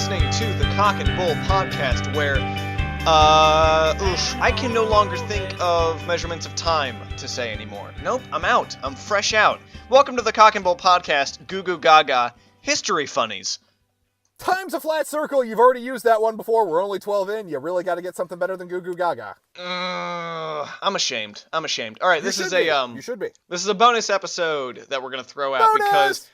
listening to the Cock and Bull podcast where, I can no longer think of measurements of time to say anymore. Nope, I'm out. I'm fresh out. Welcome to the Cock and Bull podcast, Goo Goo Gaga, History Funnies. Time's a flat circle. You've already used that one before. We're only 12 in. You really got to get something better than Goo Goo Gaga. I'm ashamed. All right, You should be. This is a bonus episode that we're gonna throw out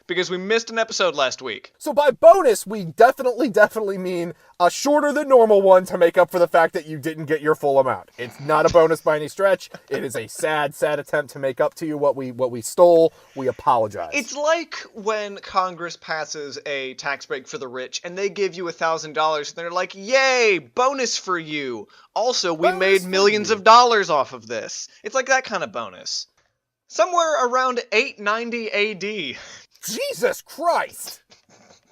because we missed an episode last week. So by bonus, we definitely mean a shorter than normal one to make up for the fact that you didn't get your full amount. It's not a bonus by any stretch. It is a sad attempt to make up to you what we stole. We apologize. It's like when Congress passes a tax break for the rich and they give you $1,000 and they're like, "Yay, bonus for you. Also, we made millions of dollars off of this." It's like that kind of bonus. Somewhere around 890 AD. Jesus Christ!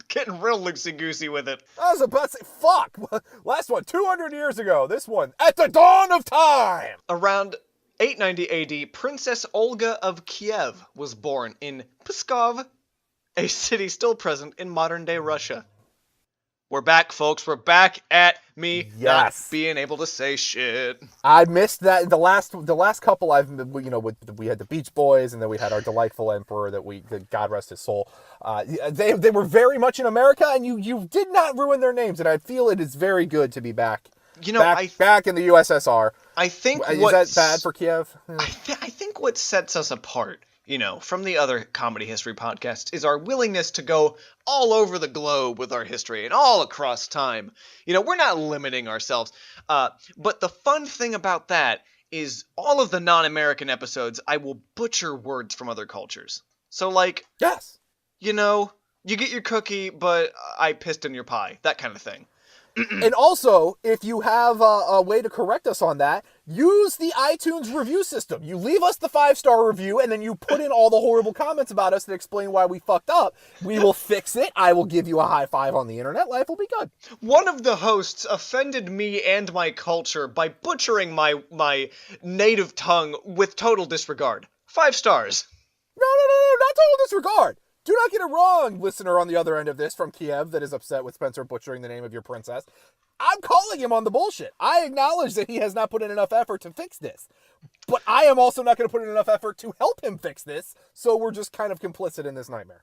Getting real loosey-goosey with it. I was about to say, fuck! Last one, 200 years ago. This one, at the dawn of time! Around 890 AD, Princess Olga of Kiev was born in Pskov, a city still present in modern-day Russia. We're back, folks. We're back at me not being able to say shit. I missed that. The last couple we had the Beach Boys, and then we had our delightful emperor that God rest his soul. They were very much in America, and you did not ruin their names, and I feel it is very good to be back. Back in the USSR. I think is that bad for Kiev? I think what sets us apart, from the other comedy history podcasts, is our willingness to go all over the globe with our history and all across time. We're not limiting ourselves. But the fun thing about that is all of the non-American episodes, I will butcher words from other cultures. So, yes, you get your cookie, but I pissed in your pie. That kind of thing. And also, if you have a way to correct us on that, use the iTunes review system. You leave us the 5-star review, and then you put in all the horrible comments about us that explain why we fucked up. We will fix it. I will give you a high five on the internet. Life will be good. One of the hosts offended me and my culture by butchering my native tongue with total disregard. 5 stars. No, not total disregard. Do not get it wrong, listener on the other end of this from Kiev that is upset with Spencer butchering the name of your princess. I'm calling him on the bullshit. I acknowledge that he has not put in enough effort to fix this. But I am also not going to put in enough effort to help him fix this, so we're just kind of complicit in this nightmare.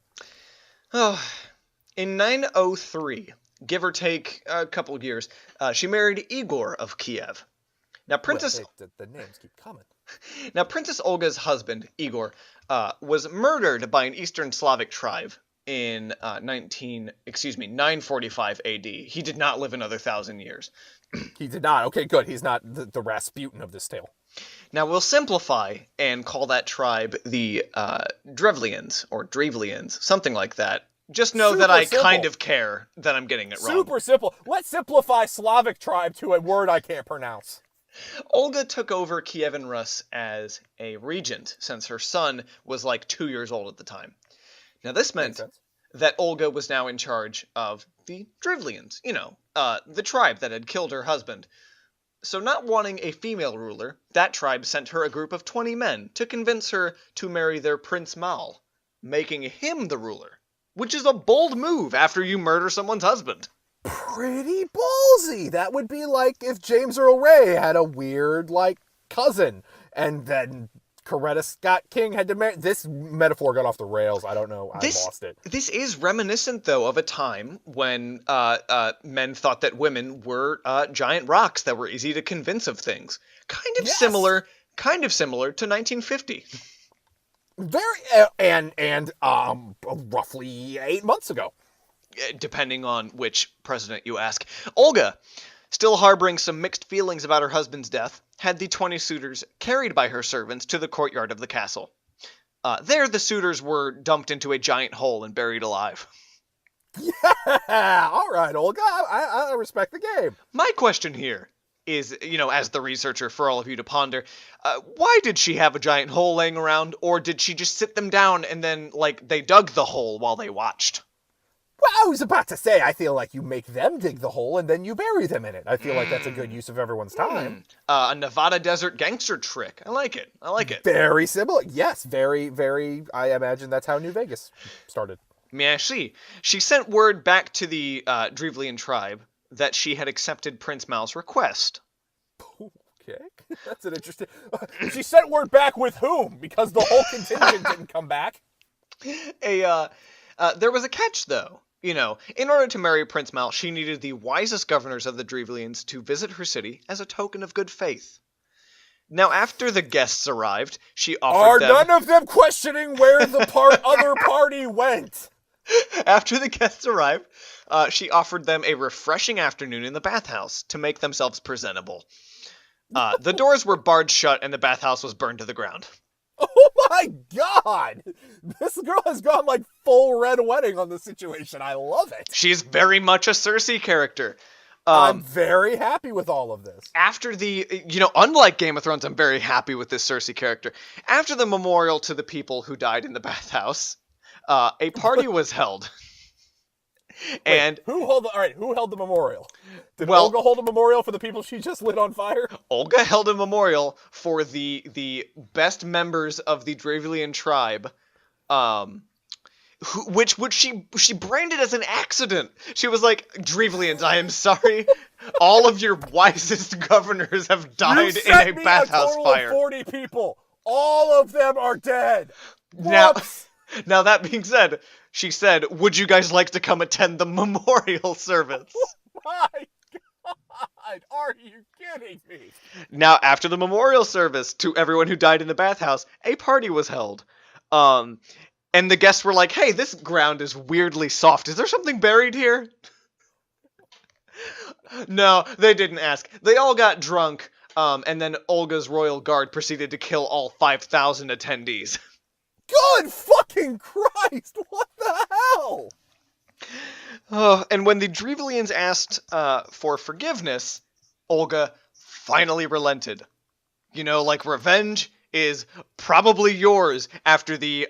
In 903, give or take a couple of years, she married Igor of Kiev. Now, the names keep coming. Now, Princess Olga's husband, Igor, was murdered by an Eastern Slavic tribe in 945 AD. He did not live another 1,000 years. He did not. Okay, good. He's not the Rasputin of this tale. Now, we'll simplify and call that tribe the Drevlians, or Drevlians, something like that. Just know that I kind of care that I'm getting it wrong. Super simple. Let's simplify Slavic tribe to a word I can't pronounce. Olga took over Kievan Rus as a regent, since her son was 2 years old at the time. Now, this meant that Olga was now in charge of the Drevlians, the tribe that had killed her husband. So, not wanting a female ruler, that tribe sent her a group of 20 men to convince her to marry their Prince Mal, making him the ruler, which is a bold move after you murder someone's husband. Pretty ballsy. That would be like if James Earl Ray had a weird, cousin, and then Coretta Scott King had to marry. This metaphor got off the rails. I don't know. I lost it. This is reminiscent, though, of a time when men thought that women were giant rocks that were easy to convince of things. Kind of similar to 1950. Roughly 8 months ago. Depending on which president you ask. Olga, still harboring some mixed feelings about her husband's death, had the 20 suitors carried by her servants to the courtyard of the castle. There, the suitors were dumped into a giant hole and buried alive. Yeah! All right, Olga, I respect the game. My question here is, as the researcher for all of you to ponder, why did she have a giant hole laying around, or did she just sit them down and then, they dug the hole while they watched? Well, I was about to say, I feel like you make them dig the hole and then you bury them in it. I feel like that's a good use of everyone's time. A Nevada desert gangster trick. I like it. Very similar. Yes, very, very, I imagine that's how New Vegas started. May I see? She sent word back to the Drevlian tribe that she had accepted Prince Mal's request. Okay, that's an interesting... She sent word back with whom? Because the whole contingent didn't come back. There was a catch, though. You know, in order to marry Prince Mal, she needed the wisest governors of the Drevlians to visit her city as a token of good faith. Now, after the guests arrived, she offered them... Are none of them questioning where the other party went? After the guests arrived, she offered them a refreshing afternoon in the bathhouse to make themselves presentable. The doors were barred shut and the bathhouse was burned to the ground. Oh my god! This girl has gone like full Red Wedding on the situation. I love it. She's very much a Cersei character. I'm very happy with all of this. After the, unlike Game of Thrones, I'm very happy with this Cersei character. After the memorial to the people who died in the bathhouse, a party was held. And wait, who held the memorial? Did Olga hold a memorial for the people she just lit on fire? Olga held a memorial for the best members of the Drevlian tribe, which she branded as an accident. She was like, Drevlians, I am sorry. All of your wisest governors have died in a bathhouse fire. Of 40 people. All of them are dead. Now that being said, she said, would you guys like to come attend the memorial service? Oh my god, are you kidding me? Now, after the memorial service to everyone who died in the bathhouse, a party was held. And the guests were like, hey, this ground is weirdly soft. Is there something buried here? No, they didn't ask. They all got drunk, and then Olga's royal guard proceeded to kill all 5,000 attendees. Good fucking Christ! What the hell? Oh, and when the Drevlians asked for forgiveness, Olga finally relented. Like revenge is probably yours after the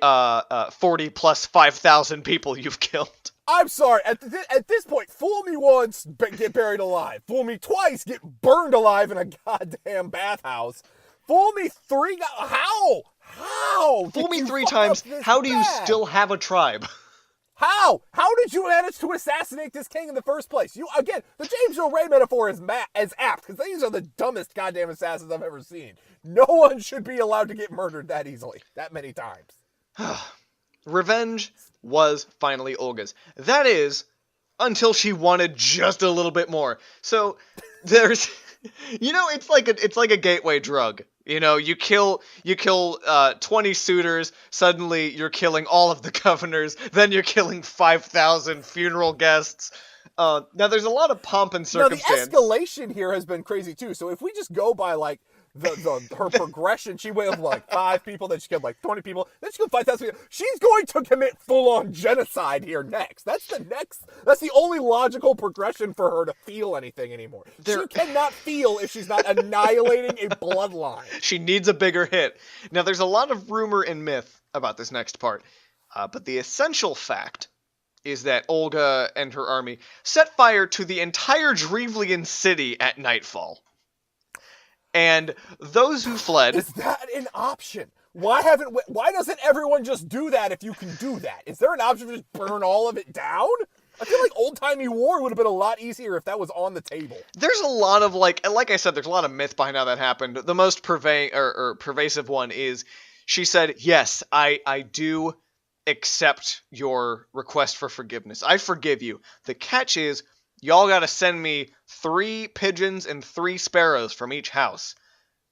40 plus 5,000 people you've killed. I'm sorry, at this point, fool me once, get buried alive. Fool me twice, get burned alive in a goddamn bathhouse. Fool me three... How? Fool me three times, how do you still have a tribe? How? How did you manage to assassinate this king in the first place? Again, the James Earl Ray metaphor is apt, because these are the dumbest goddamn assassins I've ever seen. No one should be allowed to get murdered that easily, that many times. Revenge was finally Olga's. That is, until she wanted just a little bit more. So, there's... it's like a gateway drug. You kill 20 suitors, suddenly you're killing all of the governors, then you're killing 5,000 funeral guests. Now there's a lot of pomp and circumstance. Now the escalation here has been crazy too. So if we just go by like her progression, she went like 5 people, then she killed like 20 people, then she killed 5,000 people. She's going to commit full-on genocide here next. That's the only logical progression for her to feel anything anymore. She cannot feel if she's not annihilating a bloodline. She needs a bigger hit. Now there's a lot of rumor and myth about this next part, but the essential fact is that Olga and her army set fire to the entire Drevlian city at nightfall. And those who fled... Is that an option? Why doesn't everyone just do that if you can do that? Is there an option to just burn all of it down? I feel like old-timey war would have been a lot easier if that was on the table. There's a lot of, like I said, there's a lot of myth behind how that happened. The most pervasive one is, she said, yes, I do accept your request for forgiveness. I forgive you. The catch is, y'all gotta send me 3 pigeons and 3 sparrows from each house.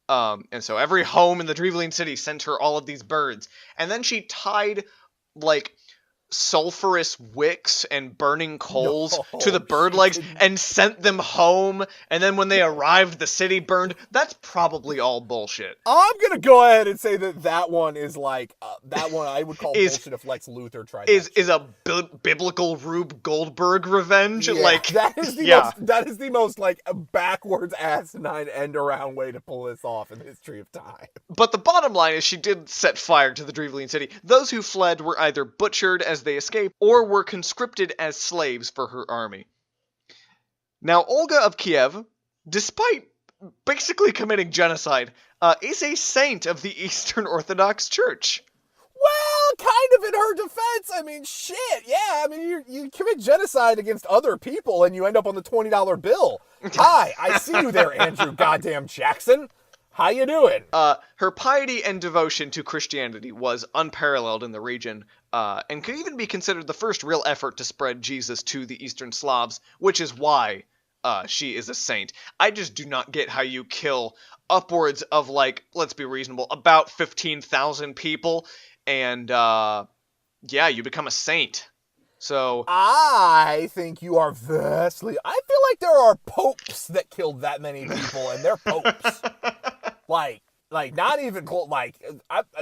And so every home in the Drevlian city sent her all of these birds. And then she tied, like, sulfurous wicks and burning coals to the bird legs and sent them home. And then when they arrived, the city burned. That's probably all bullshit. I'm going to go ahead and say that one is like, that one I would call bullshit if Lex Luthor tried that. Is a biblical Rube Goldberg revenge? Yeah, like that is the most like backwards asinine end around way to pull this off in the history of time. But the bottom line is she did set fire to the Drevlian city. Those who fled were either butchered as they escaped or were conscripted as slaves for her army. Now, Olga of Kiev, despite basically committing genocide, is a saint of the Eastern Orthodox Church. kind of in her defense. I mean, shit. Yeah, I mean, you commit genocide against other people and you end up on the $20 bill. Hi, I see you there, Andrew goddamn Jackson. How you doing? Her piety and devotion to Christianity was unparalleled in the region, and could even be considered the first real effort to spread Jesus to the Eastern Slavs, which is why she is a saint. I just do not get how you kill upwards of, like, let's be reasonable, about 15,000 people, and yeah, you become a saint. So I think you are vastly. I feel like there are popes that killed that many people, and they're popes. like not even like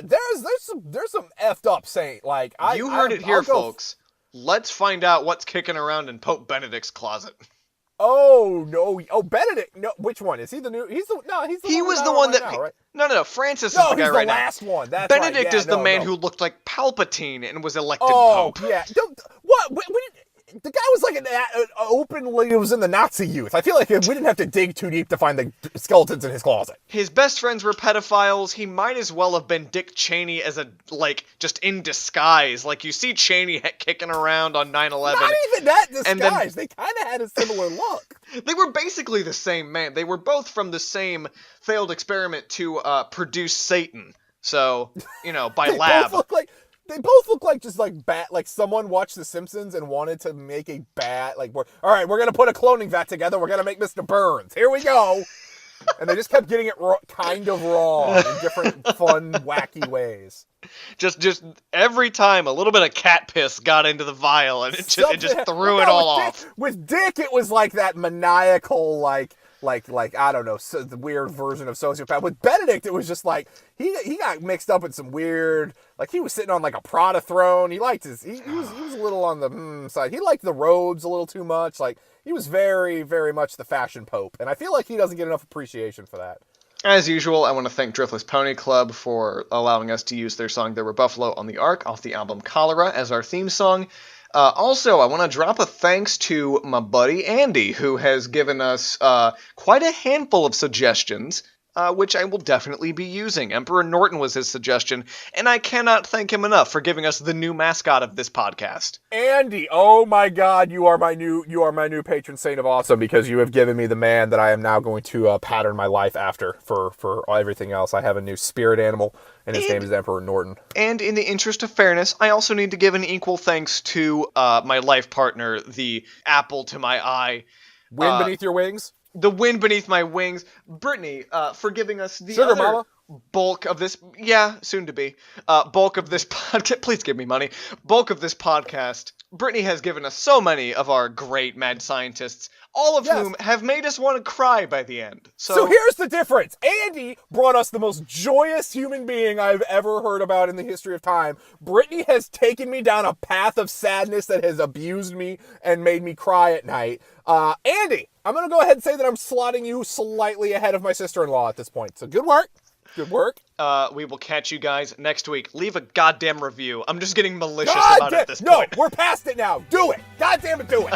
there's some effed up saint. Like you heard it here, folks. Let's find out what's kicking around in Pope Benedict's closet. Oh no! Oh, Benedict. No, which one is he? The new? He was the one that. Now, right? No. Francis is the guy right now. The last one. That's Benedict right. Yeah, is the man who looked like Palpatine and was elected Pope. Oh yeah. What? The guy was like an openly was in the Nazi youth. I feel like we didn't have to dig too deep to find the skeletons in his closet. His best friends were pedophiles. He might as well have been Dick Cheney as just in disguise. Like, you see Cheney kicking around on 9/11. Not even that disguise. They kind of had a similar look. They were basically the same man. They were both from the same failed experiment to produce Satan. So, by lab. They both look like just like bat. Like someone watched The Simpsons and wanted to make a bat. Like, all right, we're gonna put a cloning vat together. We're gonna make Mr. Burns. Here we go. And they just kept getting it kind of wrong in different fun, wacky ways. Just every time a little bit of cat piss got into the vial, and it just threw it all off. With Dick, it was like that maniacal, like I don't know, the weird version of sociopath. With Benedict, it was just like he got mixed up with some weird, like he was sitting on like a Prada throne. He liked he was a little on the side. He liked the robes a little too much. Like he was very, very much the fashion pope, and I feel like he doesn't get enough appreciation for that. As usual, I want to thank Driftless Pony Club for allowing us to use their song "There Were Buffalo on the Ark" off the album Cholera as our theme song. Also, I want to drop a thanks to my buddy Andy, who has given us quite a handful of suggestions, which I will definitely be using. Emperor Norton was his suggestion, and I cannot thank him enough for giving us the new mascot of this podcast. Andy, oh my God, you are my new patron saint of awesome, because you have given me the man that I am now going to pattern my life after for everything else. I have a new spirit animal, and his name is Emperor Norton. And in the interest of fairness, I also need to give an equal thanks to my life partner, the apple to my eye. Wind beneath your wings? The wind beneath my wings. Brittany, for giving us the Sugar Mama. Bulk of this, soon to be, bulk of this podcast, please give me money, bulk of this podcast. Brittany has given us so many of our great mad scientists, all of whom have made us want to cry by the end. So here's the difference. Andy brought us the most joyous human being I've ever heard about in the history of time. Brittany has taken me down a path of sadness that has abused me and made me cry at night. Andy, I'm going to go ahead and say that I'm slotting you slightly ahead of my sister-in-law at this point. So good work. Good work. We will catch you guys next week. Leave a goddamn review. I'm just getting malicious about it at this point. No, we're past it now. Do it. Goddamn it, do it.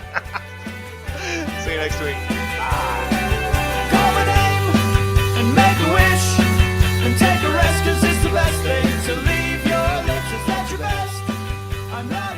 See you next week. Call my name and make a wish and take a rest, 'cause it's the best thing to leave your lips. Is that your best? I'm not